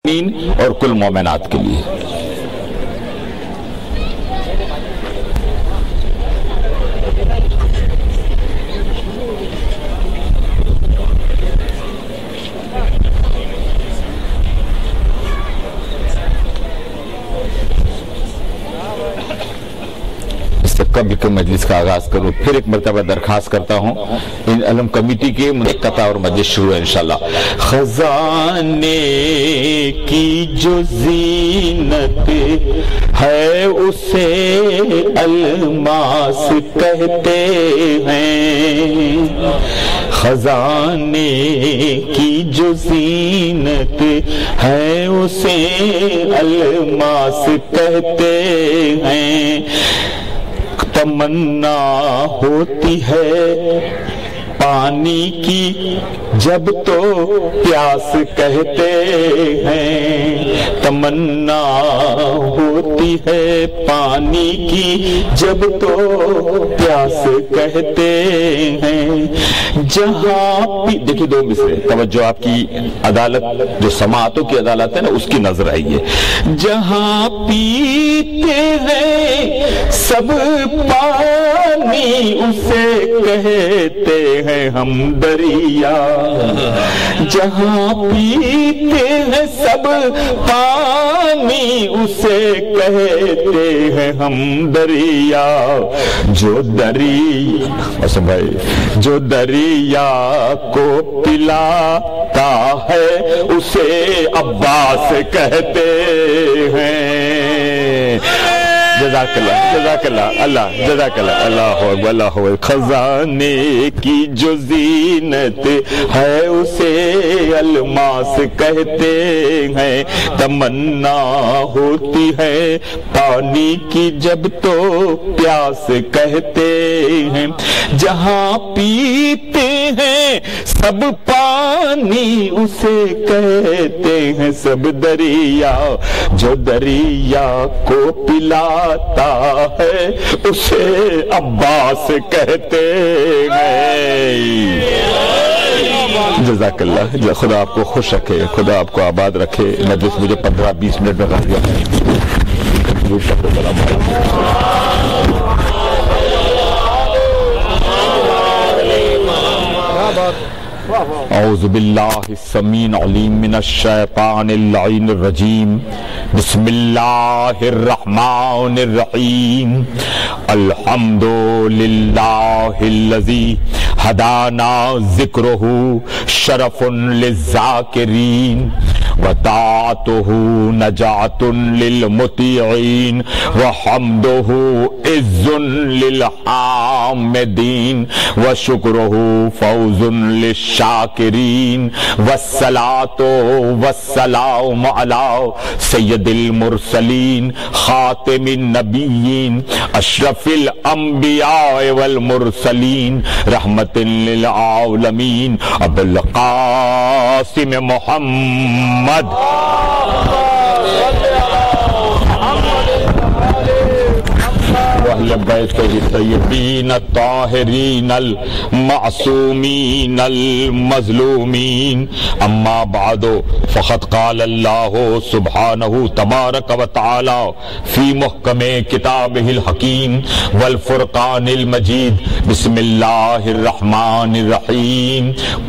اور کل مومنات کے لیے۔ اس سے قبل کے مجلس کا آغاز کروں، پھر ایک مرتبہ درخواست کرتا ہوں ان علم کمیٹی کے منعقدہ اور مجلس شروع ہے انشاءاللہ۔ خزانے کی جو زینت ہے اسے الماس کہتے ہیں، خزانے کی جو زینت ہے اسے الماس کہتے ہیں، تمنا ہوتی ہے پانی کی جب تو پیاس کہتے ہیں، تمنا ہوتی ہے پانی کی جب تو پیاس کہتے ہیں، جہاں دیکھیے دو مصرے، توجہ آپ کی عدالت جو سماعتوں کی عدالت ہے نا اس کی نظر آئی ہے، جہاں پیتے ہیں سب پانی اسے کہتے ہیں ہم دریا، جہاں پیتے ہیں سب پانی اسے کہتے ہیں ہم دریا، جو دریا کو پلاتا ہے اسے عباس کہتے ہیں۔ جزاک اللہ جزاک اللہ اللہ جزاک اللہ اللہ اکبر اللہ اکبر۔ خزانے کی جو زینت ہے اسے الماس کہتے ہیں، تمنا ہوتی ہے پانی کی جب تو پیاس کہتے ہیں، جہاں پیتے ہیں سب پانی اسے کہتے ہیں سب دریا، جو دریا کو پلا ہے اسے عباس کہتے ہیں۔ جزاک اللہ، خدا آپ کو خوش رکھے، خدا آپ کو آباد رکھے۔ مجلس مجھے 15-20 منٹ میں کر دیا۔ اعوذ باللہ السمیع العلیم من الشیطان اللعین الرجیم، بسم اللہ الرحمن الرحیم، الحمد للہ الذی ہدانا ذکرہ شرف للذاکرین وطاعتہ نجات للمطیعین وحمدہ عز للحامدین وشکرہ فوز للشاکرین، والصلاة والسلام علی سید المرسلین خاتم النبیین اشرف الانبیاء والمرسلین رحمت للعالمین ابوالقاسم محمد وأهل بيته الطيبين الطاهرين المعصومين المظلومين، أما بعد فقد قال الله سبحانه تبارك وتعالى في محكم كتابه الحكيم والفرقان المجيد، بسم الله الرحمن الرحيم،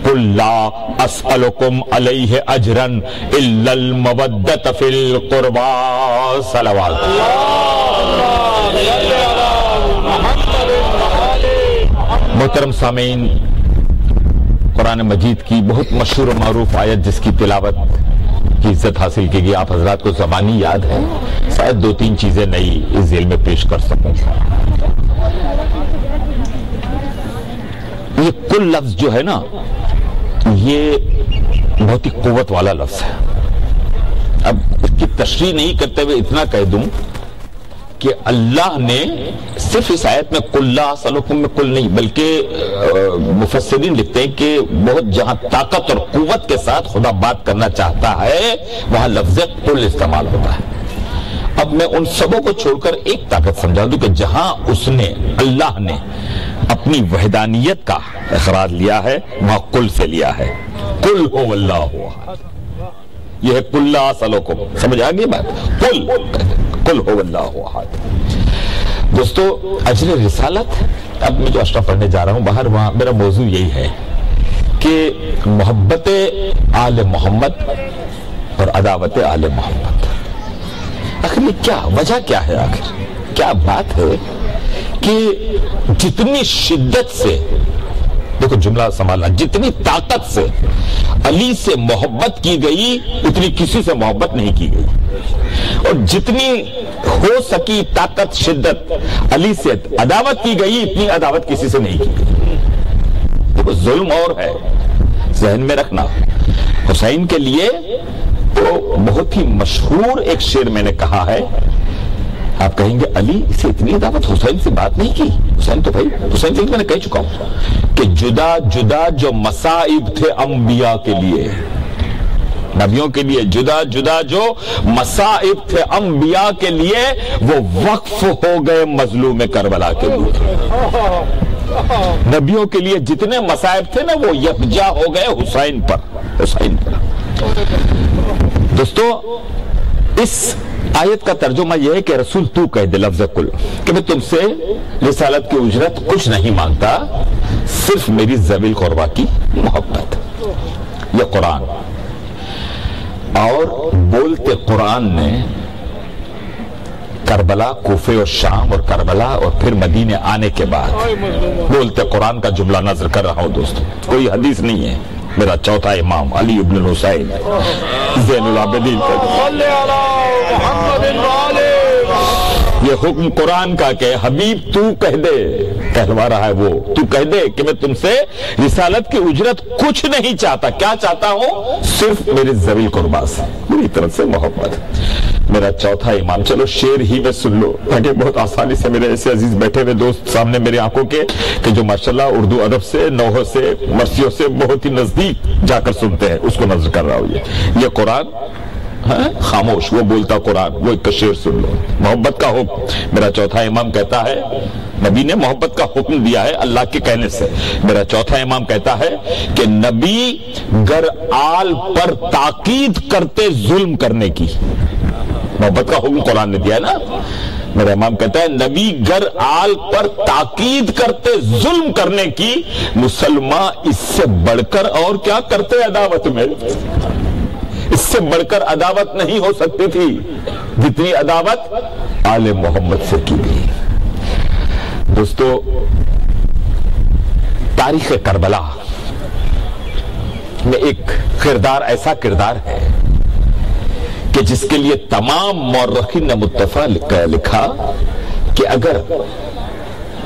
قل لا أسألكم عليه أجرا إلا المودة في القربى، صلوات محترم سامعین، قرآن مجید کی بہت مشہور و معروف آیت جس کی تلاوت کی عزت حاصل کی گئی، آپ حضرات کو زبانی یاد ہے، شاید 2-3 چیزیں نئی اس ذیل میں پیش کر سکوں۔ یہ کل لفظ جو ہے نا یہ بہت ہی قوت والا لفظ ہے۔ اب اس کی تشریح نہیں کرتے ہوئے اتنا کہہ دوں کہ اللہ نے صرف اس آیت میں قل لا اسألکم میں کل نہیں، بلکہ مفسرین لکھتے ہیں کہ بہت جہاں طاقت اور قوت کے ساتھ خدا بات کرنا چاہتا ہے وہاں لفظ قل استعمال ہوتا ہے۔ اب میں ان سبوں کو چھوڑ کر ایک طاقت سمجھا دوں کہ جہاں اس نے اللہ نے اپنی وحدانیت کا اقرار لیا ہے وہاں قل سے لیا ہے، قل هو اللہ احد۔ یہ ہے قل لا اسألکم، سمجھ آ گئی بات؟ قل هو اللہ احد۔ دوستو اجر رسالت، اب میں جو اشرا پڑھنے جا رہا ہوں باہر، وہاں میرا موضوع یہی ہے کہ محبت آل محمد اور عداوت آل محمد، آخر یہ کیا وجہ کیا ہے؟ آخر کیا بات ہے کہ جتنی شدت سے، دیکھو جملہ سنبھالنا، جتنی طاقت سے علی سے محبت کی گئی اتنی کسی سے محبت نہیں کی گئی، اور جتنی ہو سکی طاقت شدت علی سے عداوت کی گئی اتنی عداوت کسی سے نہیں کی گئی۔ دیکھو ظلم اور ہے، ذہن میں رکھنا۔ حسین کے لیے تو بہت ہی مشہور ایک شعر میں نے کہا ہے، آپ کہیں گے علی سے اتنی عداوت، حسین سے بات نہیں کی؟ حسین تو بھائی، حسین سے میں نے کہہ چکا ہوں کہ جدا جدا جو مصائب تھے انبیاء کے لیے، نبیوں کے لیے جدا جدا جو مصائب تھے انبیاء کے لیے، وہ وقف ہو گئے مظلوم کربلا کے لیے۔ نبیوں کے لیے جتنے مصائب تھے نا وہ یکجا ہو گئے حسین پر۔ دوستو اس آیت کا ترجمہ یہ ہے کہ رسول تو کہہ دے، لفظ قل، کہ میں تم سے رسالت کی اجرت کچھ نہیں مانگتا، صرف میری ذوی القربیٰ کی محبت۔ یہ قرآن، اور بولتے قرآن نے کربلا، کوفے اور شام اور کربلا اور پھر مدینے آنے کے بعد بولتے قرآن کا جملہ نظر کر رہا ہوں دوستو، کوئی حدیث نہیں ہے، میرا چوتھا امام علی ابن الحسین زین العابدین یہ حکم قرآن کا کہ حبیب تو کہہ دے، کہلوا رہا ہے وہ، تو کہہ دے کہ میں تم سے رسالت کی اجرت کچھ نہیں چاہتا، کیا چاہتا ہوں؟ صرف میرے ذوی القربیٰ سے، میری طرف سے محبت۔ میرا چوتھا امام، چلو شعر ہی میں سن لو تاکہ بہت آسانی سے میرے ایسے عزیز بیٹھے ہوئے دوست سامنے میرے آنکھوں کے کہ جو ماشاءاللہ اردو ادب سے، نوحہ سے، مرثیوں سے بہت ہی نزدیک جا کر سنتے ہیں، اس کو نظر کر رہا ہوں۔ یہ قرآن خاموش، وہ بولتا قرآن، وہ ایک شعر سن لو۔ محبت کا حکم، میرا چوتھا امام کہتا ہے، نبی نے محبت کا حکم دیا ہے اللہ کے کہنے سے۔ میرا چوتھا امام کہتا ہے کہ نبی گر آل پر تاکید کرتے ظلم کرنے کی، محبت کا حکم قرآن نے دیا ہے نا۔ میرا امام کہتا ہے نبی گر آل پر تاکید کرتے ظلم کرنے کی، مسلمان اس سے بڑھ کر اور کیا کرتے عداوت میں؟ اس سے بڑھ کر عداوت نہیں ہو سکتی تھی جتنی عداوت آل محمد سے کی گئی۔ دوستو تاریخ کربلا میں ایک کردار، ایسا کردار ہے کہ جس کے لیے تمام مورخین نے متفق لکھا کہ اگر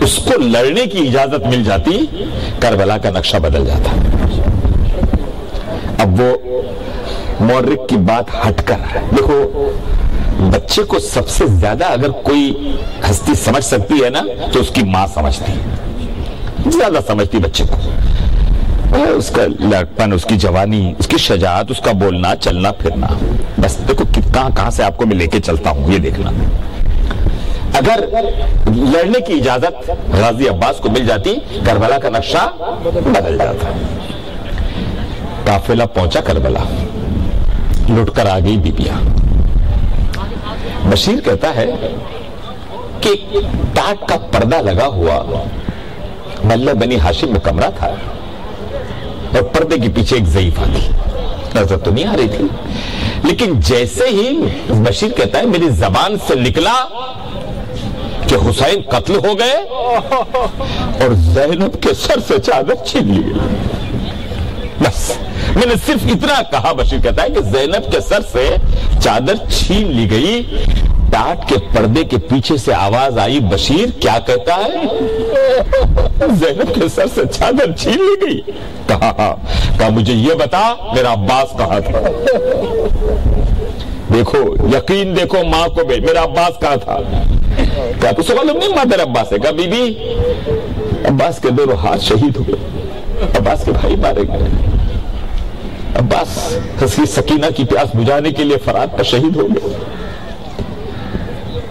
اس کو لڑنے کی اجازت مل جاتی کربلا کا نقشہ بدل جاتا۔ اب وہ مورخ کی بات ہٹ کر دیکھو، بچے کو سب سے زیادہ اگر کوئی ہستی سمجھ سکتی ہے نا تو اس کی ماں سمجھتی، زیادہ سمجھتی بچے کو، اس کا لڑکپن، اس کی جوانی، اس کی شجاعت، اس کا بولنا چلنا پھرنا، بس دیکھو کہاں سے آپ کو میں لے کے چلتا ہوں، یہ دیکھنا۔ اگر لڑنے کی اجازت غازی عباس کو مل جاتی کربلا کا نقشہ بدل جاتا۔ قافلہ پہنچا کربلا، لٹ کر آ گئی بیبیاں۔ بشیر کہتا ہے کہ ٹاٹ کا پردہ لگا ہوا ملہ بنی ہاشم میں کمرہ تھا، اور پردے کے پیچھے ایک ضعیفہ تھی، نظر تو نہیں آ رہی تھی، لیکن جیسے ہی بشیر کہتا ہے میری زبان سے نکلا کہ حسین قتل ہو گئے اور زینب کے سر سے چادر چھین لی گئی، بس میں نے صرف اتنا کہا۔ بشیر کہتا ہے کہ زینب کے سر سے چادر چھین لی گئی، ٹاٹ کے پردے کے پیچھے سے آواز آئی، بشیر کیا کہتا ہے؟ زینب کے سر سے چادر چھین لی گئی؟ کہا مجھے یہ بتا میرا عباس کہاں تھا؟ دیکھو یقین دیکھو ماں کو بھی، میرا عباس کہاں تھا؟ کہا تو سوال نہیں ماں میرا عباس ہے؟ کہا بی بی عباس کے دونوں ہاتھ شہید ہوئے، عباس کے بھائی مارے گئے، عباس حسین سکینہ کی پیاس بجھانے کے لیے فرات پر شہید ہو گئے۔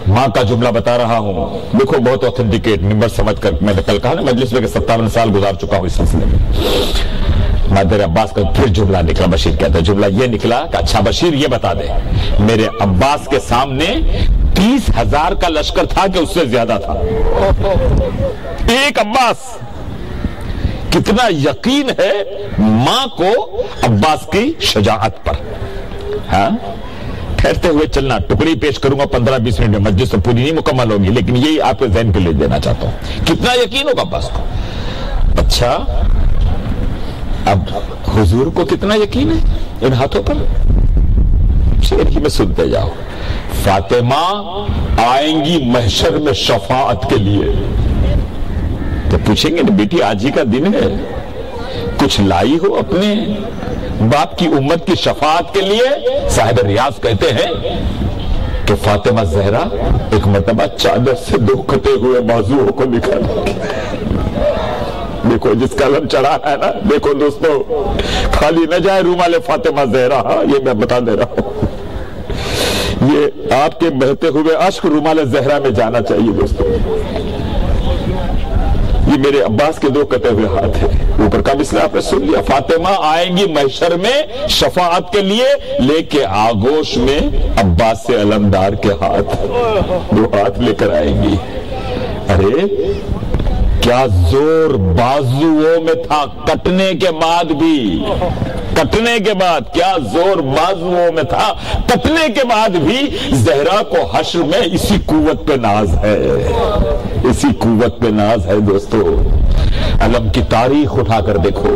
ماں کا جملہ بتا رہا ہوں، دیکھو بہت اوتھینٹیکیٹ، ممبر سمجھ کر میں نے کل کہا نا مجلس میں کہ 57 سال گزار چکا ہوں اس سلسلے میں۔ مادر عباس کا پھر جملہ نکلا. بشیر کہتا ہے جملہ یہ نکلا کہ اچھا بشیر یہ بتا دے میرے عباس کے سامنے 30,000 کا لشکر تھا کہ اس سے زیادہ تھا؟ ایک عباس. کتنا یقین ہے ماں کو عباس کی شجاعت پر. ہاں ٹھہرتے ہوئے چلنا, ٹکڑی پیش کروں گا 15-20 منٹ میں, مجلس تو پوری نہیں مکمل ہوگی, لیکن یہی آپ کے ذہن پہ لے دینا چاہتا ہوں. کتنا یقین ہوگا عباس کو. اچھا اب حضور کو کتنا یقین ہے ان ہاتھوں پر؟ شعر میں سنتے جاؤ. فاطمہ آئیں گی محشر میں شفاعت کے لیے. تو پوچھیں گے بیٹی آج ہی کا دن ہے, کچھ لائی ہو اپنے باپ کی امت کی شفاعت کے لیے؟ صاحب ریاض کہتے ہیں کہ فاطمہ زہرا ایک مرتبہ چادر سے 2 کٹے ہوئے بازوؤں کو نکالا. دیکھو جس کا علم چڑھا ہے نا, دیکھو دوستو خالی نہ جائے رومال فاطمہ زہرا. یہ میں بتا دے رہا ہوں, یہ آپ کے بہتے ہوئے اشک رومال زہرا میں جانا چاہیے دوستو. یہ میرے عباس کے 2 کٹے ہوئے ہاتھ ہیں. اوپر کا مسئلہ آپ نے سن لیا. فاطمہ آئیں گی محشر میں شفاعت کے لیے, لے کے آغوش میں عباس سے علمدار کے ہاتھ, 2 ہاتھ لے کر آئیں گی. ارے کیا زور بازوؤں میں تھا کٹنے کے بعد بھی, کٹنے کے بعد کیا زور بازوؤں میں تھا کٹنے کے بعد بھی. زہرا کو حشر میں اسی قوت پہ ناز ہے, اسی قوت پہ ناز ہے دوستو. علم کی تاریخ اٹھا کر دیکھو.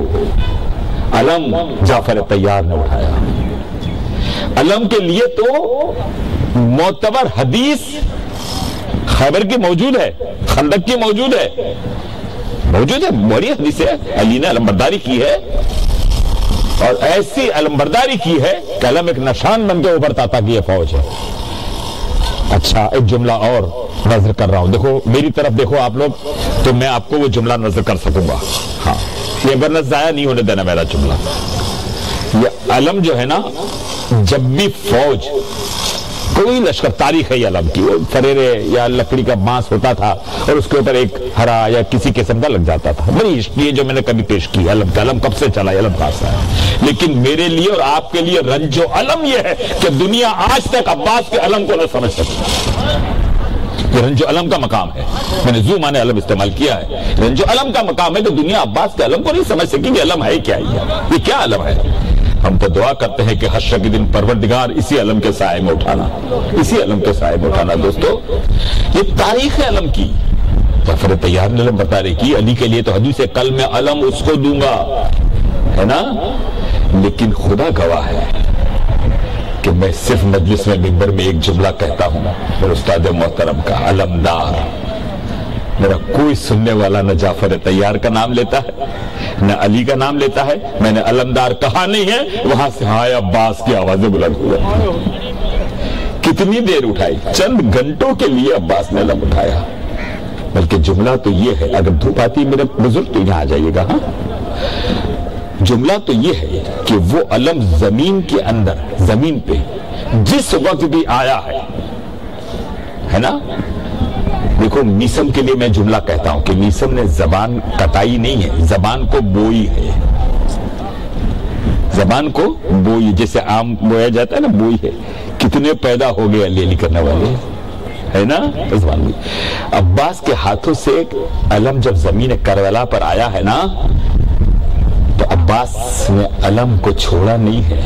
علم جعفر طیار نے اٹھایا. علم کے لیے تو معتبر حدیث خیبر کی موجود ہے, خندق کی موجود ہے, بڑی حدیث ہے. علی نے علمبرداری کی ہے, اور ایسی علمبرداری کی ہے کہ علم ایک نشان بن کے ابھرتا تھا کہ یہ فوج ہے. اچھا ایک جملہ اور نظر کر رہا ہوں, دیکھو میری طرف دیکھو آپ لوگ, تو میں آپ کو وہ جملہ نظر کر سکوں گا. ہاں یہ ورنہ ضائع نہیں ہونے دینا میرا جملہ. یہ علم جو ہے نا, جب بھی فوج کوئی لشکر, تاریخ ہے یہ علم کی, وہ فریرے یا لکڑی کا بانس ہوتا تھا اور اس کے اوپر ایک ہرا یا کسی قسم کا لگ جاتا تھا. بڑی ہسٹری ہے جو میں نے کبھی پیش کی علم کا. علم کب سے چلا, علم کہاں سے ہے. لیکن میرے لیے اور آپ کے لیے رنج و علم یہ ہے کہ دنیا آج تک عباس کے علم کو نہ سمجھ سکتی. یہ رنج و علم کا مقام ہے. میں نے زو معنی علم استعمال کیا ہے. رنج و علم کا مقام ہے کہ دنیا عباس کے علم کو نہیں سمجھ سکی کہ علم ہے کیا, یہ کیا علم ہے. ہم تو دعا کرتے ہیں کہ حشر کے دن پروردگار اسی علم کے سائے میں اٹھانا, اسی علم کے سائے میں اٹھانا. دوستو یہ تاریخ ہے علم کی. جعفر طیار نے علم بتا رہی کی, علی کے لیے تو حدیث ہے کل میں علم اس کو دوں گا, ہے نا. لیکن خدا گواہ ہے کہ میں صرف مجلس میں منبر میں ایک جملہ کہتا ہوں میرے استاد محترم کا, علمدار. میرا کوئی سننے والا نہ جعفر طیار کا نام لیتا ہے نہ علی کا نام لیتا ہے. میں نے علمدار کہا نہیں ہے, وہاں سے ہائے عباس کی آوازیں بلند ہوئی. کتنی دیر اٹھائی, چند گھنٹوں کے لیے عباس نے علم اٹھایا. بلکہ جملہ تو یہ ہے, اگر دھوپ آتی میرے بزرگ تو یہاں آ جائیے گا. ہاں جملہ تو یہ ہے کہ وہ علم زمین کے اندر, زمین پہ جس وقت بھی آیا ہے نا. دیکھو میسم کے لیے میں جملہ کہتا ہوں کہ میسم نے زبان کٹائی نہیں ہے, زبان کو بوئی ہے. زبان کو بوئی, جیسے آم بویا جاتا ہے نا, بوئی ہے. کتنے پیدا ہو گئے علی کرنے والے, ہے نا. زبان بھی عباس کے ہاتھوں سے علم جب زمین کربلا پر آیا ہے نا, تو عباس نے علم کو چھوڑا نہیں ہے.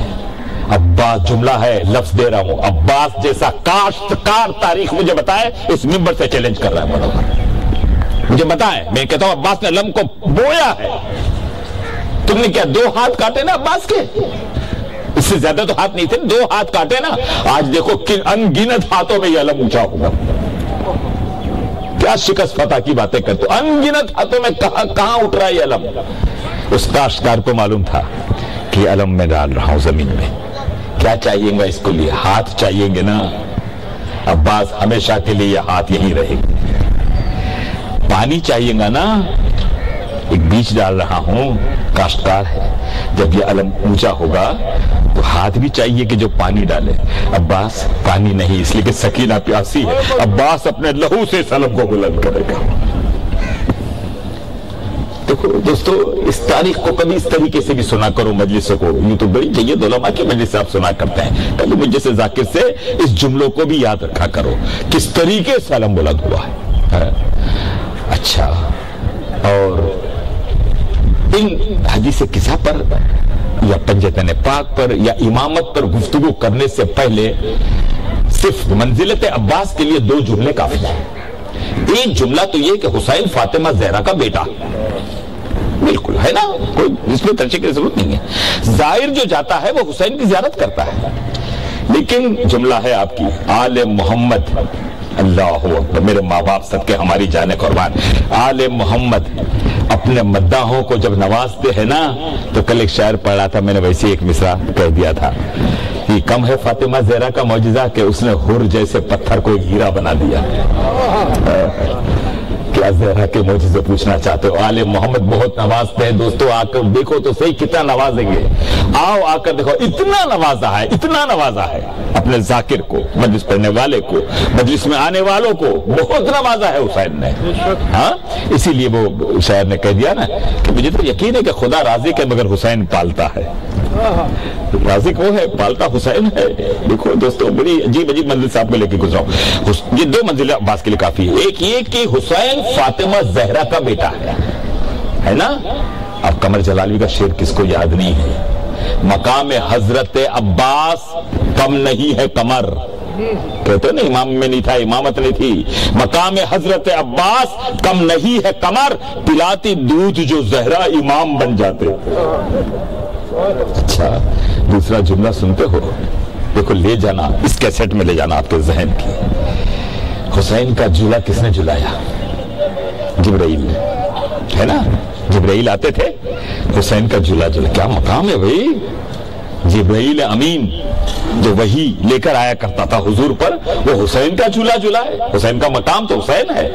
عباس, جملہ ہے, لفظ دے رہا ہوں, عباس جیسا کاشتکار تاریخ مجھے بتائے, اس منبر سے چیلنج کر رہا ہے منور, مجھے بتائیں. میں کہتا ہوں عباس نے علم کو بویا ہے. تم نے کیا 2 ہاتھ کاٹے نا عباس کے, اس سے زیادہ تو ہاتھ نہیں تھے, 2 ہاتھ کاٹے نا. آج دیکھو انگنت ہاتھوں میں یہ علم اونچا ہوگا. کیا شکست فتح کی باتیں کرتے ہو, انگنت ہاتھوں میں کہاں اٹھ رہا ہے یہ علم. اس کاشتکار کو معلوم تھا کہ علم میں ڈال رہا ہوں زمین میں. کیا چاہیے گا اس کو لیے, ہاتھ چاہیے گے نا. عباس ہمیشہ کے لیے یہ ہاتھ یہی رہے گا. پانی چاہیے گا نا, ایک بیج ڈال رہا ہوں, کاشتکار ہے. جب یہ علم اونچا ہوگا تو ہاتھ بھی چاہیے کہ جو پانی ڈالے. عباس پانی نہیں, اس لیے کہ سکینہ پیاسی ہے. عباس اپنے لہو سے اس علم کو بلند کرے گا. دیکھو دوستو اس تاریخ کو کبھی اس طریقے سے بھی سنا کرو مجلسوں کو، یوں تو بڑی جید علماء کی مجلس سے آپ سنا کرتے ہیں، پہلے مجھ سے ذاکر سے اس جملوں کو بھی یاد رکھا کرو کس طریقے سے علم بلند ہوا ہے۔ اچھا، اور ان حدیث قصہ پر یا پنجتن پاک پر یا امامت پر گفتگو کرنے سے پہلے صرف منزلت عباس کے لیے 2 جملے کافی ہیں۔ ایک جملہ تو یہ کہ حسین فاطمہ زہرا کا بیٹا بالکل ہے نا، کوئی اس میں ترجیح کی ضرورت نہیں ہے، زائر جو جاتا ہے وہ حسین کی زیارت کرتا ہے، لیکن جملہ ہے آپ کی آل محمد، اللہ اکبر، میرے ماں باپ سب کے ہماری جانیں قربان، آل محمد اپنے مداحوں کو جب نوازتے ہیں نا، تو کل ایک شاعر پڑھا تھا میں نے، ویسے ایک مصرع کہہ دیا تھا، یہ کم ہے فاطمہ زہرا کا معجزہ کہ اس نے حر جیسے پتھر کو ہیرا بنا دیا۔ کیا زہرا کے معجزے پوچھنا چاہتے ہو؟ آل محمد بہت نوازتے ہیں دوستو، آ کر دیکھو تو صحیح کتنا نوازیں گے، آؤ آ کر دیکھو، اتنا نوازا ہے، اتنا نوازا ہے اپنے ذاکر کو، مجلس پڑھنے والے کو، مجلس میں آنے والوں کو بہت نوازا ہے حسین نے۔ ہاں، اسی لیے وہ شاعر نے کہہ دیا نا کہ مجھے تو یقین ہے کہ خدا رازق ہے مگر حسین پالتا ہے، رازق وہ ہے، پالتا حسین ہے۔ دیکھو دوستو بڑی عجیب عجیب منزل سے آپ کو لے کے گزرا ہوں۔ یہ 2 منزلیں عباس کے لیے کافی ہے، ایک یہ کہ حسین فاطمہ زہرا کا بیٹا ہے نا۔ اب قمر جلالی کا شعر کس کو یاد نہیں ہے؟ مقام حضرت عباس کم نہیں ہے قمر، کہتے نا امام میں نہیں تھا، امامت نہیں تھی، مقام حضرت عباس کم نہیں ہے قمر، پلاتی دودھ جو زہرا امام بن جاتے۔ اچھا، دوسرا جملہ سنتے ہو، دیکھو لے جانا اس کیسٹ میں لے جانا آپ کے ذہن کی، حسین کا جھولا کس نے جھلایا؟ جبرائیل ہے نا، جبرائیل آتے تھے حسین کا جھولا جھولا، کیا مقام ہے بھائی، جبرائیل امین جو وحی لے کر آیا کرتا تھا حضور پر، وہ حسین کا جھولا جھولا ہے، حسین کا مقام تو حسین ہے۔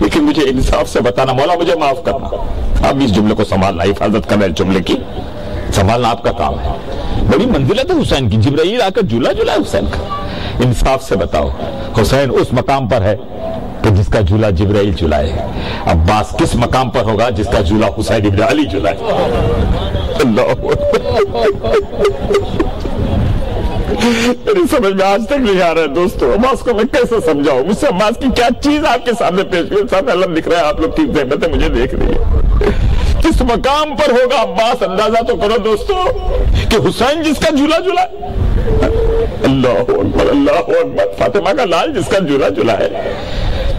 لیکن مجھے انصاف سے بتانا، مولا مجھے معاف کرنا، آپ اس جملے کو سنبھالنا، حفاظت کرنا اس جملے کی، سنبھالنا آپ کا کام ہے، بڑی منزلت ہے حسین کی، جبرائیل آ کر جھولا جھولا ہے حسین کا، انصاف سے بتاؤ حسین اس مقام پر ہے کہ جس کا جھولا جبرائیل جھلائے، عباس کس مقام پر ہوگا جس کا جھولا حسین ابن علی جھلائے؟ اللہ میری سمجھ میں آج تک نہیں آ رہا ہے دوستو، عباس کو میں کیسے سمجھاؤں؟ مجھ سے عباس کی کیا چیز آپ کے سامنے پیش کی؟ سامنے علم دکھ رہا ہے، آپ لوگ کی زحمتیں مجھے دیکھ رہی ہے، کس مقام پر ہوگا عباس؟ اندازہ تو کرو دوستو کہ حسین جس کا جھولا جھولا ہے، اللہ اکبر اللہ اکبر، فاطمہ کا لال جس کا جھولا جھولا ہے۔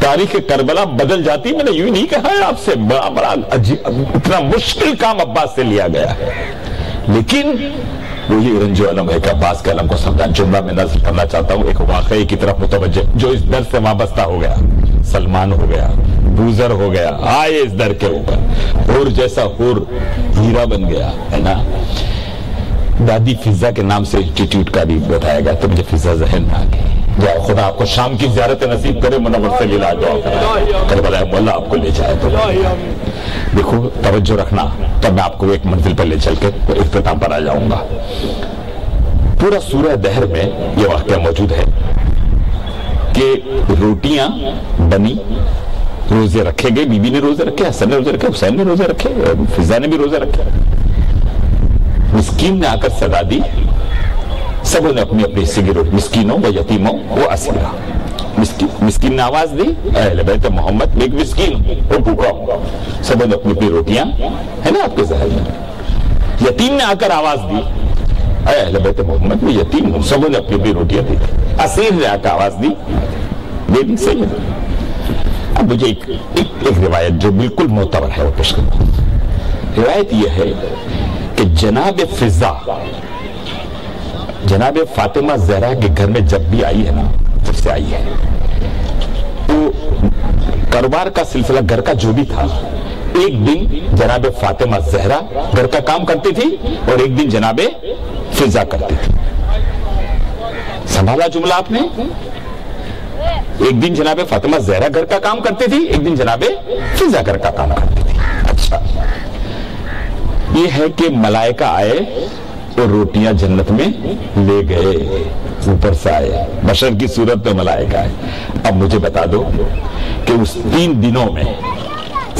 تاریخ کربلا بدل جاتی، میں نے یوں نہیں کہا ہے آپ سے، بڑا عجیب، اتنا مشکل کام عباس سے لیا گیا ہے، لیکن وہی رنج و علم ہے کہ عباس کے علم کو سمجھا۔ جملہ میں نظر کرنا چاہتا ہوں ایک واقعے کی طرف متوجہ، جو اس در سے وابستہ ہو گیا، سلمان ہو گیا، بوزر ہو گیا، آئے اس در کے اوپر، حور جیسا حور ہیرا بن گیا ہے نا۔ دادی فضا کے نام سے انسٹیٹیوٹ کا بھی بتایا گیا، تو مجھے فضا ذہن میں آ گئی۔ جاؤ خدا آپ کو شام کی زیارت نصیب کرے، منور سے لیلا دعا کرے، کربلا مولا آپ کو لے جائے۔ تو دیکھو توجہ رکھنا، تب میں آپ کو ایک منزل پر لے چل کے اختتام پر آ جاؤں گا۔ پورا سورہ دہر میں یہ واقعہ موجود ہے کہ روٹیاں بنی، روزے رکھے گئے، بی بی نے روزے رکھے، حسن نے روزے رکھے، حسین نے روزے رکھے، فضا نے بھی روزے رکھے۔ مسکین نے آ کر صدا دی، سب نے اپنی اپنی حصے کی روٹی، مسکینوں و یتیموں و اسیرا، مسکین نے آواز دی، اہل بیت محمد میں ایک مسکین وہ بھوکا ہوں، سب نے اپنی اپنی روٹیاں، ہے نا آپ کے ذہن میں۔ یتیم نے آ کر آواز دی، اہل بیت محمد میں یتیم ہوں، سب نے اپنی اپنی روٹیاں دی۔ اسیر نے آ کر آواز دی، دے دی، صحیح ہے۔ اب مجھے ایک روایت جو بالکل معتبر ہے وہ پیش کرتا ہوں۔ روایت یہ ہے کہ جناب فضا، جناب فاطمہ زہرا کے گھر میں جب بھی آئی ہے نا، جب سے آئی ہے، تو کاروبار کا سلسلہ گھر کا جو بھی تھا، ایک دن جناب فاطمہ زہرا گھر کا کام کرتی تھی اور ایک دن جناب فضا کرتی تھی۔ سنبھالا جملہ آپ نے؟ ایک دن جناب فاطمہ زہرا گھر کا کام کرتی تھی، ایک دن جناب فضا گھر کا کام کرتی تھی۔ اچھا، یہ ہے کہ ملائکہ آئے اور روٹیاں جنت میں لے گئے، اوپر سے آئے، بشر کی صورت میں ملائکہ آئے۔ اب مجھے بتا دو کہ اس 3 دنوں میں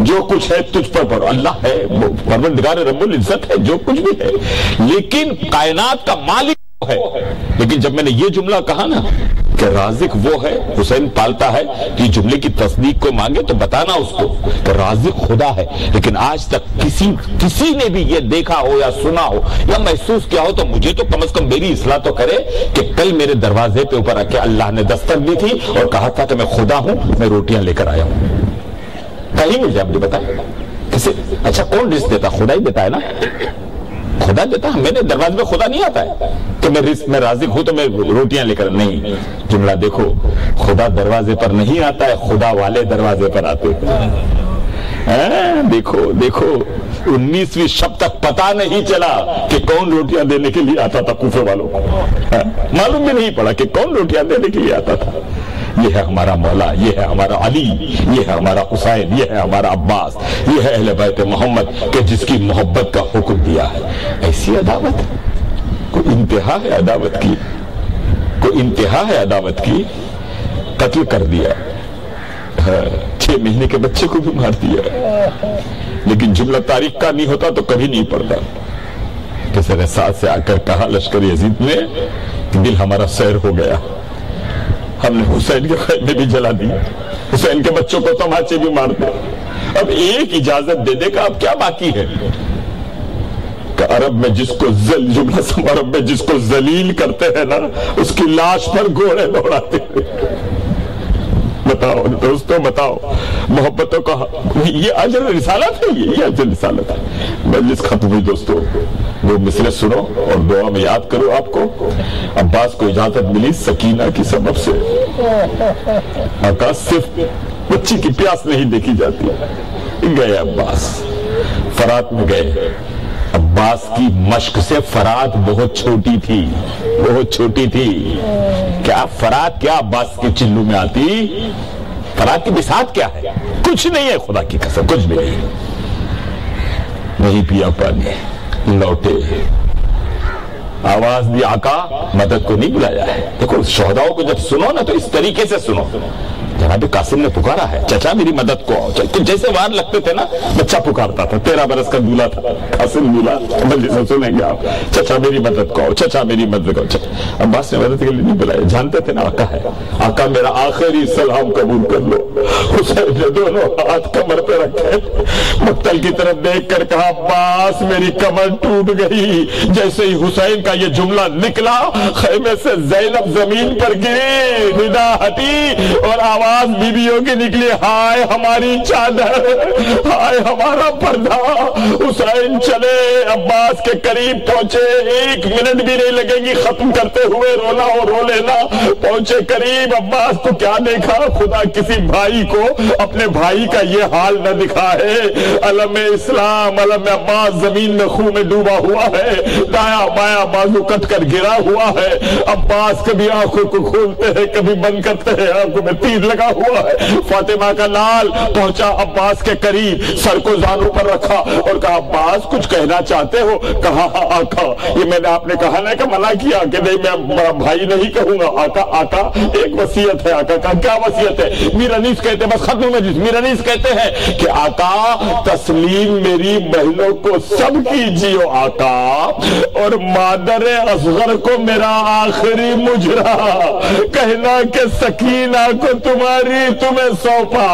جو کچھ ہے تجھ پر پڑھو. اللہ ہے، وہ پروردگار رب العزت ہے، جو کچھ بھی ہے، لیکن کائنات کا مالک ہے. لیکن جب میں نے یہ جملہ کہا نا کہ رازق وہ ہے، حسین پالتا ہے، کہ جملے کی تصدیق کو مانگے تو بتانا اس کو کہ رازق خدا ہے. لیکن آج تک کسی نے بھی یہ دیکھا ہو یا سنا ہو یا محسوس کیا ہو تو مجھے تو کم از کم میری اصلاح تو کرے کہ کل میرے دروازے پہ اوپر آ کے اللہ نے دستک دی تھی اور کہا تھا کہ میں خدا ہوں، میں روٹیاں لے کر آیا ہوں. کہیں مل جائے، مجھے بتائیں کسی. اچھا کون رزق دیتا؟ خدا ہی دیتا ہے نا. خدا دیتا ہے. میرے دروازے پہ خدا نہیں آتا ہے کہ میں رازق ہوں تو میں روٹیاں لے کر. نہیں، جملہ دیکھو، خدا دروازے پر نہیں آتا ہے، خدا والے دروازے پر آتے ہیں. دیکھو دیکھو، 19ویں شب تک پتا نہیں چلا کہ کون روٹیاں دینے کے لیے آتا تھا کوفے والوں کو. معلوم بھی نہیں پڑا کہ کون روٹیاں دینے کے لیے آتا تھا. یہ ہے ہمارا مولا، یہ ہے ہمارا علی، یہ ہے ہمارا حسین، یہ ہے ہمارا عباس، یہ ہے اہل بیت محمد کہ جس کی محبت کا حکم دیا ہے. ایسی عداوت، کوئی انتہا ہے عداوت کی، کوئی انتہا ہے عداوت کی. قتل کر دیا، 6 مہینے کے بچے کو بھی مار دیا. لیکن جملہ تاریخ کا نہیں ہوتا تو کبھی نہیں پڑتا. کسی نے ساتھ سے آ کر کہا لشکر یزید نے کہ دل ہمارا سیر ہو گیا، ہم نے حسین کے خیمے بھی جلا دیا، حسین کے بچوں کو تماچے بھی مار دے. اب ایک اجازت دے دے کہ اب کیا باقی ہے کہ عرب میں جس کو عرب میں جس کو ذلیل کرتے ہیں نا اس کی لاش پر گھوڑے دوڑاتے ہیں. بتاؤ دوستو، بتاؤ محبتوں کا یہ اجر رسالت ہے. یہ اجر رسالت ہے. مجلس ختم ہوئی دوستو، وہ مثلیں سنو اور دعا میں یاد کرو. آپ کو عباس کو اجازت ملی سکینہ کی سبب سے. آقا صرف بچی کی پیاس نہیں دیکھی جاتی. گئے عباس، فرات میں گئے. عباس کی مشق سے فرات بہت چھوٹی تھی، بہت چھوٹی تھی. کیا فرات کیا عباس کے چلو میں آتی؟ فرات کی بساط کیا ہے؟ کچھ نہیں ہے، خدا کی قسم کچھ بھی نہیں. نہیں پیا پانی، لوٹے، آواز دی آقا مدد کو نہیں بلایا ہے. دیکھو شہداؤں کو جب سنو نا تو اس طریقے سے سنو. جناب قاسم نے پکارا ہے، چچا میری مدد کو آؤ. جیسے وار لگتے تھے نا بچہ پکارتا تھا، 13 برس کا دولہ تھا قاسم دولہ. مجلس سنیں گے آپ، چچا میری مدد کو آؤ، چچا میری مدد کو آؤ. عباس نے مدد کے لیے نہیں بلایا، جانتے تھے نا آقا ہے. آقا میرا آخری سلام قبول کر لو. حسین نے دونوں ہاتھ کمر پہ رکھے، مقتل کی طرف دیکھ کر کہا عباس میری کمر ٹوٹ گئی. جیسے ہی حسین کا یہ جملہ نکلا خیمے سے زینب زمین پر گری، ندا ہٹی اور آواز بیویوں کی نکلی، ہائے ہماری چادر، ہائے ہمارا پردہ. حسین چلے، عباس کے قریب پہنچے، 1 منٹ بھی نہیں لگے گی ختم کرتے ہوئے. رونا ہو رو لینا. پہنچے قریب، عباس کو کیا دیکھا؟ خدا کسی بھائی کو اپنے بھائی کا یہ حال نہ دکھائے. علم اسلام، علم عباس زمین میں خون میں ڈوبا ہوا ہے، دایا بایا بازو کٹ کر گرا ہوا ہے. عباس کبھی آنکھوں کو کھولتے ہیں کبھی بند کرتے ہیں، آنکھوں میں تیر لگا ہوا ہے. فاطمہ کا لال پہنچا عباس کے قریب، سر کو زانوں پر رکھا اور کہا عباس کچھ کہنا چاہتے ہو؟ کہا ہاں آقا، یہ میں نے آپ نے کہا نا کہ منع کیا کہ نہیں میں بھائی نہیں کہوں گا. آقا آقا ایک وصیت ہے. آقا کہا کیا وصیت ہے؟ میر انیس کہتے ہیں، بس ختم مجلس، میر انیس کہتے ہیں کہ آقا تسلیم میری بہنوں کو سب کیجیے آقا، اور مادر اصغر کو میرا آخری مجرا کہنا کہ سکینہ کو تمہیں سونپا،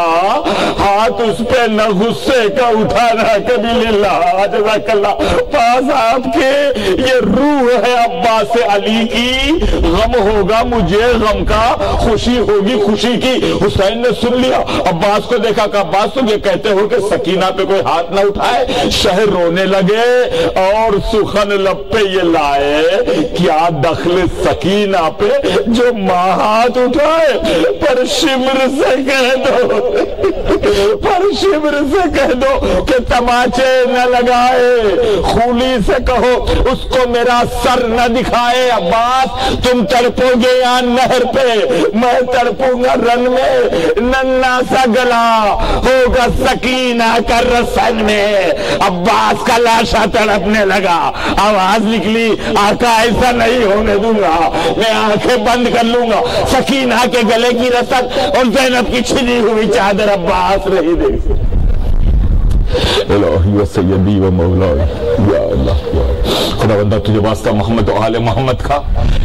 ہاتھ اس پہ نہ غصے کا اٹھانا کبھی للہ. جزاک اللہ. پاس آپ کے یہ روح ہے عباس علی کی، غم ہوگا مجھے غم کا، خوشی ہوگی خوشی کی. حسین نے سن لیا، عباس کو دیکھا کہ عباس تم یہ کہتے ہو کہ سکینہ پہ کوئی ہاتھ نہ اٹھائے؟ شہر رونے لگے اور سخن لب پہ یہ لائے، کیا دخل سکینہ پہ جو ماں ہاتھ اٹھائے؟ پر شمر سے کہہ دو، پر شمر سے کہہ دو کہ تماچے نہ لگائے، خولی سے کہو اس کو میرا سر نہ دکھائے. عباس تم تڑپو گے یہاں نہر پہ، میں تڑپوں گا رن میں، ننا سا گلا ہوگا سکینہ کا رسن میں. عباس کا لاشا تڑپنے لگا، آواز نکلی آقا ایسا نہیں ہونے دوں گا، میں آنکھیں بند کر لوں گا. سکینہ کے گلے کی رسن اور زینب کی چھلی ہوئی چادر عباس نہیں دیکھ. الہی و سیدی و مولائی یا اللہ یا خدا بندہ تجھے واسطہ محمد و آل محمد کا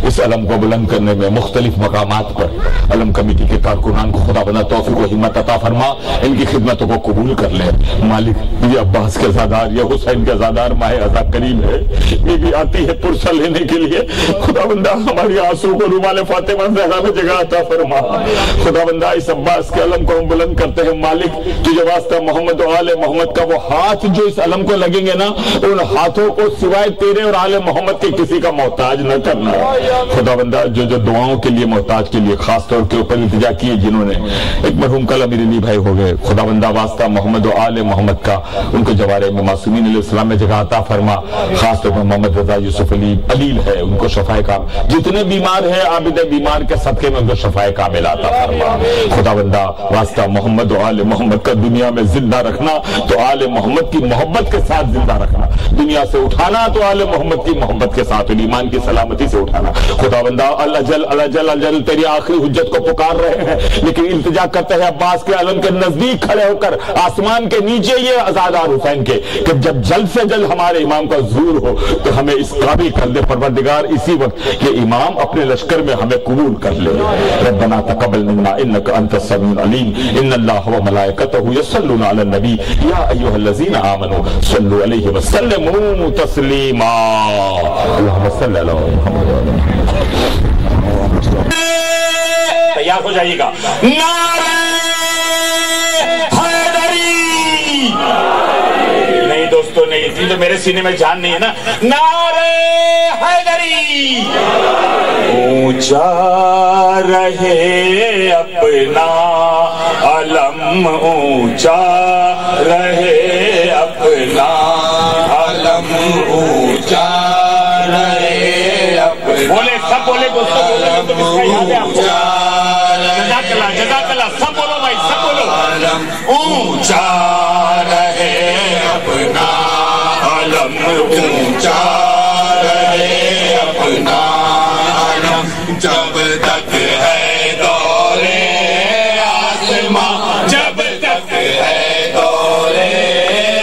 اس علم کو بلند کرنے میں مختلف مقامات پر علم کمیٹی کے کارکنان کو خدا بندہ توفیق و حمت عطا فرما، ان کی خدمتوں کو قبول کر لے مالک۔ یہ عباس کے زادار، یہ حسین کے زادار ماہ ازا کریم ہے، یہ بھی آتی ہے پرسہ لینے کے لیے، خدا بندہ ہماری آنسو کو رومال فاطمہ زہرا میں جگہ عطا فرما۔ خدا بندہ اس عباس کے علم کو ہم بلند کرتے ہیں مالک، تجھے واسطہ محمد و آل محمد کا وہ ہاتھ جو اس علم کو لگیں گے نا، ان ہاتھوں کو سوائے تیرے اور آل محمد کے کسی کا محتاج نہ کرنا۔ خدا بندہ جو دعاؤں کے لیے محتاج کے لیے خاص طور کے اوپر التجا کیے، جنہوں نے ایک مرحوم کل امیر علی بھائی ہو گئے، خدا بندہ واسطہ محمد و آل محمد کا ان کو جوارے میں معصومین علیہ السلام میں جگہ عطا فرما۔ خاص طور پر محمد رضا یوسف علی علیل ہے، ان کو شفائے کامل، جتنے بیمار ہیں عابد بیمار کے صدقے میں ان کو شفائے کامل عطا فرما۔ خدا بندہ واسطہ محمد و آل محمد کا دنیا میں زندہ رکھنا تو آل محمد کی محبت کے ساتھ زندہ رکھنا، دنیا سے اٹھانا تو آل محمد کی محبت کے ساتھ ایمان کی سلامتی سے اٹھانا۔ خدا بندہ اللہ تیری آخری حجت کو پکار رہے ہیں، لیکن التجا کرتے ہیں عباس کے علم کے نزدیک کھڑے ہو کر آسمان کے نیچے یہ ازادار حسین کے کہ جب جلد سے جلد ہمارے امام کا ظہور ہو تو ہمیں اس قابل کر دے پروردگار اسی وقت کہ امام اپنے لشکر میں ہمیں قبول کر لے۔ ربنا تقبل منا انک انت السمیع العلیم، ان اللہ و ملائکتہ یصلون علی النبی یا ایھا الذین آمنوا صلوا علیہ وسلموا تسلیما۔ اللہم صل علی محمد۔ تیار ہو جائیے گا۔ نعرہ حیدری، نہیں دوستو نہیں، اتنی تو میرے سینے میں جان نہیں ہے نا۔ نعرہ حیدری، اونچا رہے اپنا علم، اونچا رہے اپنا علم، اونچا رہے اپنا، بولے سب بولے دوستو، بولے تو اس کا یاد ہے آپ کو۔ جزاک اللہ، سب بولو بھائی، سب بولو۔ اونچا رہے اپنا علم، اونچا رہے اپنا علم، جب تک ہے دورے آسماں، جب تک ہے دورے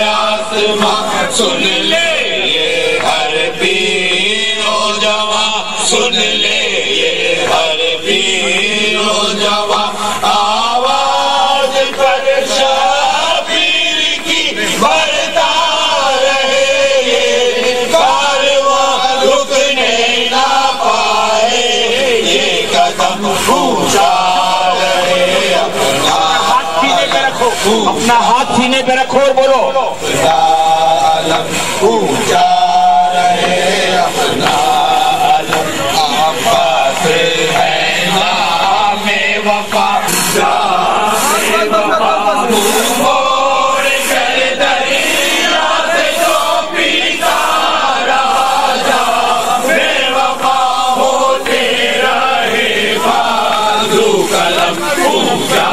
آسماں، سن لے یہ ہر پیر و جوان، سن لے یہ ہر پیر و جوان، آواز پر شبیر کی بڑھتا رہے یہ کارواں، رکنے نہ پائے یہ قدم، اونچا رہے اپنا ہاتھ سینے پہ رکھو، اپنا ہاتھ سینے پہ رکھو اور بولو عالم، اونچا رہے اپنا عالم، عباس ہے نام وفا، نام وفا موڑ کر دریا سے جو پیتا رہا جا، بے وفا ہوتے رہے بازو قلم، اونچا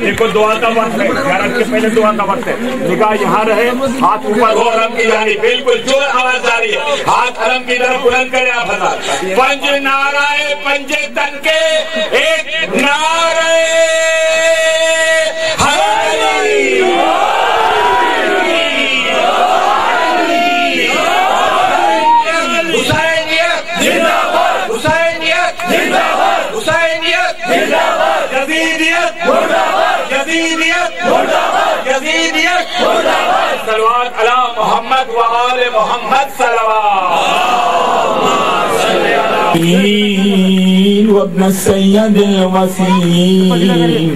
دیکھو دعا کا وقت ہے، زیارت کے پہلے دعا کا وقت ہے، نگاہ یہاں رہے، ہاتھ اوپر ہو حرم کی جانب، بالکل جو آواز آ رہی ہے ہاتھ حرم کی طرف بلند کرے آپ حضرات. پنج نعرہ پنجے تن کے ایک نعرہ حیدری، حسینیت زندہ باد، حسینیت زندہ باد، حسینیت زندہ باد، یزیدیت مردہ باد، یزیدیت مردہ باد، یزیدیت مردہ باد. صلوات علی محمد و آل محمد صلوات. وابن السید الوسیم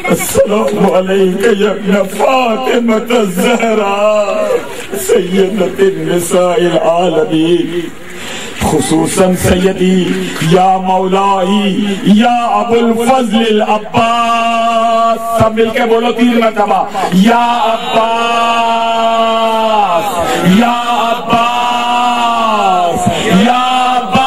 السلام علیک یا ابن فاطمة الزہراء سیدۃ النساء العالمین، خصوصاً سیدی یا مولائی یا ابو الفضل العباس. سب مل کے بولو 3 مرتبہ، یا عباس یا عباس یا عباس،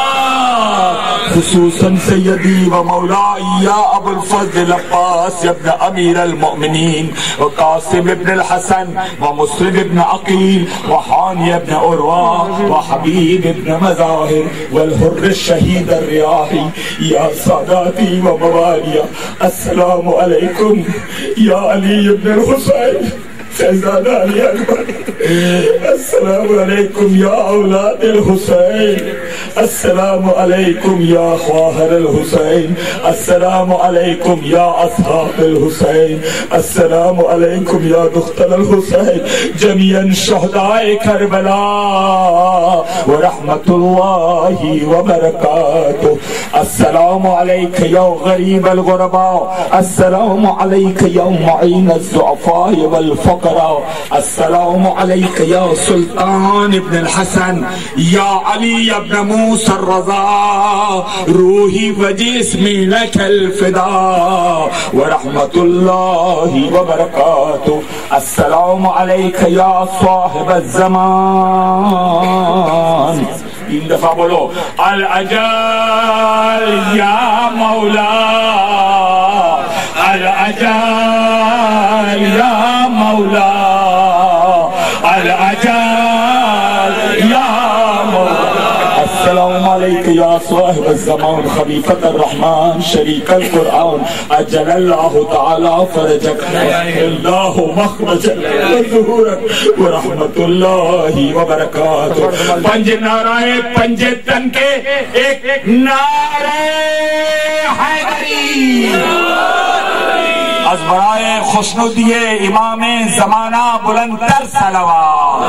خصوصاً سیدی و مولائی یا ابو الفضل العباس ابن امیر المؤمنین و قاسم ابن الحسن و مسلم ابن عقیل و حانی ابن عروہ و حبیب ابن مظاہر والحر الشہید الریاحی. یا ساداتی و موالیہ، السلام علیکم یا علی ابن الحسین شہزادہ علی اکبر، السلام علیکم یا اولاد الحسین، السلام علیکم یا خواہر الحسین، السلام علیکم یا اصحاب الحسین، السلام علیکم یا دختر الحسین، جمیعاً شہداء کربلا ورحمت اللہ وبرکاتہ. السلام علیک یا غریب الغرباء، السلام علیک یا معین الضعفاء والفقراء، السلام علیک یا سلطان ابن الحسن یا علی ابن موسى الرضا، روحی و جسمی لک الفدا ورحمت اللہ وبرکاتہ. السلام علیک یا صاحب الزمان، 3 دفعہ بولو، الاجل یا مولا، الاجل یا مولا، الاجل یا مولا. السلام علیکم یا صاحب الزمان خلیفۃ الرحمن شریک القرآن، اجل اللہ تعالی فرجک اللہ مخرجک وظہورک ورحمت اللہ وبرکاتہ. 5 نعرہ پنجے تن کے ایک نعرہ حیدری. از برائے خوشنودی امام زمانہ بلندتر صلوات.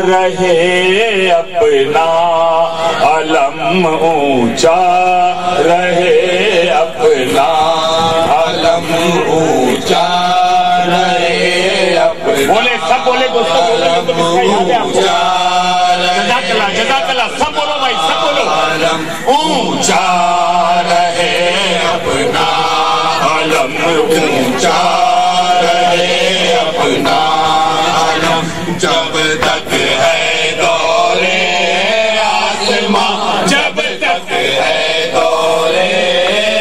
رہے اپنا علم اونچا، رہے اپنا علم اونچا، رہے اپنا، بولے سب بولے دوستوں، جزاک اللہ جزاک اللہ، سب بولو بھائی سب بولو، علم اونچا رہے اپنا علم اونچا رہے اپنا علم، جب تک ہے دورے آسماں، جب تک ہے دورے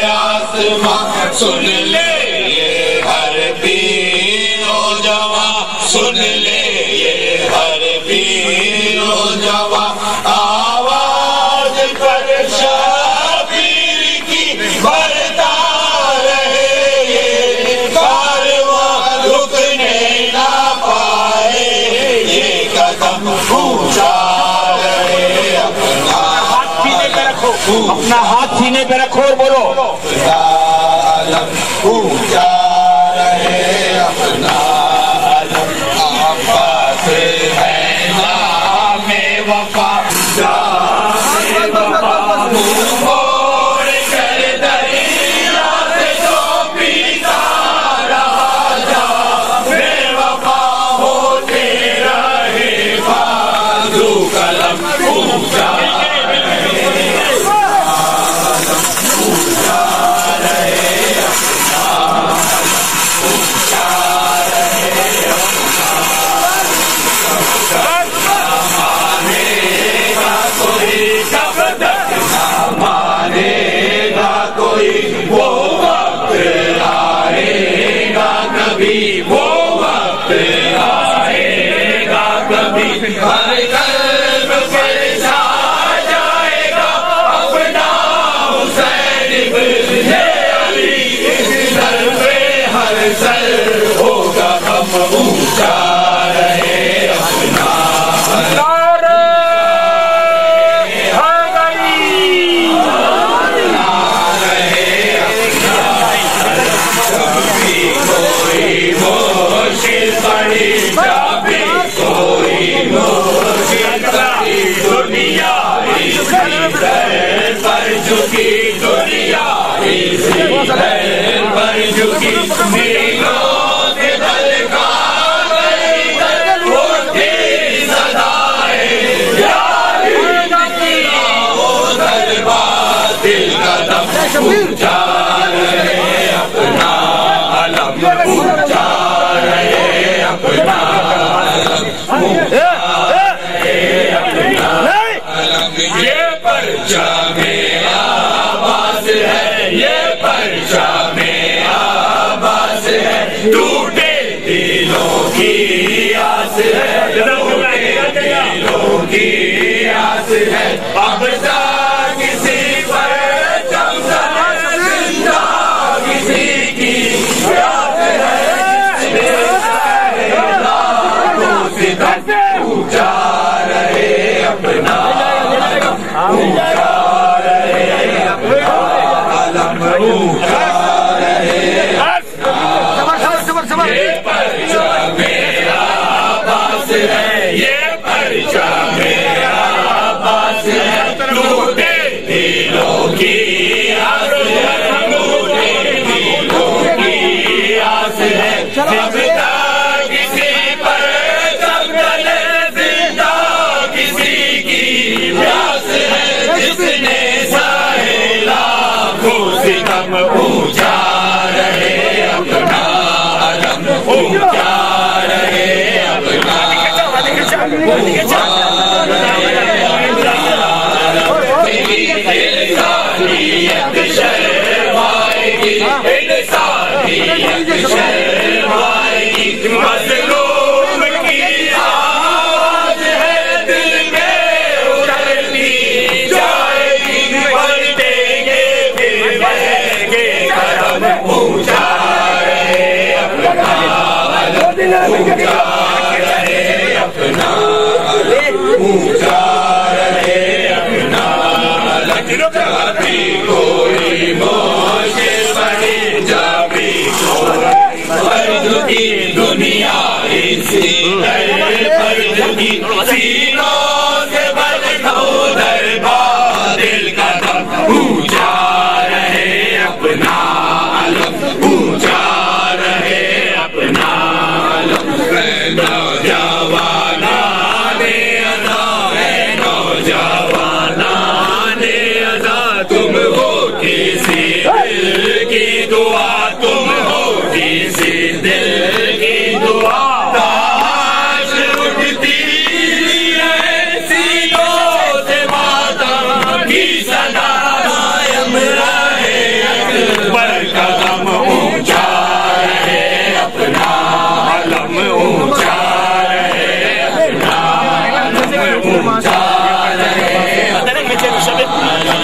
آسماں، سن لے یہ ہر پیر و جواں، سن لے یہ ہر پیر و جواں، آواز پر شبیر کی بڑھتا رہے یہ کارواں، رکنے نہ پائے یہ قدم، اونچا رہے اپنا ہاتھ سینے پہ رکھو، اپنا ہاتھ سینے پہ رکھو اور بولو اونچا رہے اپنا عباس آئے گا کبھی ہر قلب پر چھا جائے گا اپنا حسین ابن علی اس سر پہ ہر سر ہوگا غم اونچا رہے اپنا پر جھکی دنیا اسی پر جھکی نیلوں سے دلکا گئی اٹھی صدائے یار وہ دربار دل قدم اونچا رہے اپنا علم اونچا رہے اپنا یہ پرچہ میں آواز ہے یہ پرچہ میں آواز ہے ٹوٹے دلوں کی آس ہے ٹوٹے دلوں کی آس ہے اب تک کسی پر زندہ کسی کی پیاس ہے اونچا رہے اپنا یہ پرچہ میرا عباس ہے یہ پرچہ میرا عباس ہے ٹوٹے دلوں کی آس ہے ٹوٹے دلوں کی آس ہے اب تک کسی پر جب چلے زندہ کسی کی پیاس ہے جس نے ساحلہ کو ستم اونچا رہے اپنا علم اونچا رہے اپنا انسانیت شرمائے گی انسانیت شرمائے گی مظلوم کی آواز ہے دل میں اجڑتی جائے گی بڑھیں گے پھر بڑھیں گے قدم اونچا رہے اپنا اونچا رہے اپنا اونچا رہے اپنا جبھی کوئی موج بڑی جبھی کوئی فرد کی دنیا اسی فرد کی سینوں سے بڑھو دربار دل کا دم اونچا رہے اپنا علم اونچا رہے اپنا علم نوجوانان ادا ہے نوجوانان ادا تم ہو کسی دل کی دعا تم ہو کسی دل کی دعا تاج اٹھتی ہے سینوں سے ماتم کی صدا قائم رہے اکبر قدم اونچا رہے اپنا علم اونچا رہے اپنا علم اونچا رہے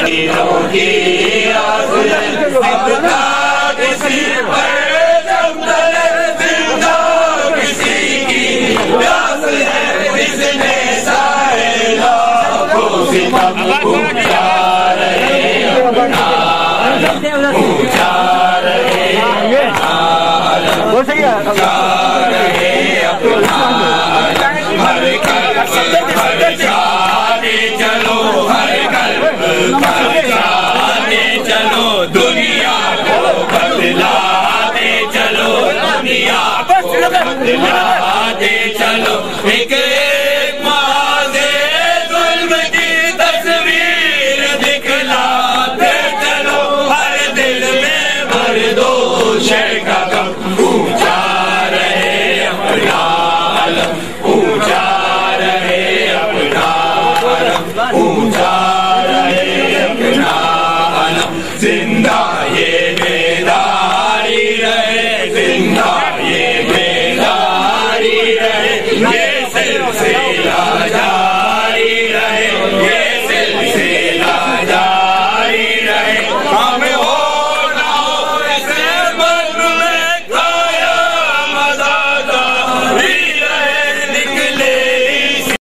نیلوں کی آس ہے اب تک کسی پر جب چلے زندہ کسی کی پیاس ہے جس نے ساحلہ کو ستم اونچا رہے اپنا علم اونچا رہے اپنا علم اونچا رہے اپنا ہر قلب پر جانے چلو ہر قلب پر جانے چلو دنیا کو بدلانے چلو دنیا کو بدلانے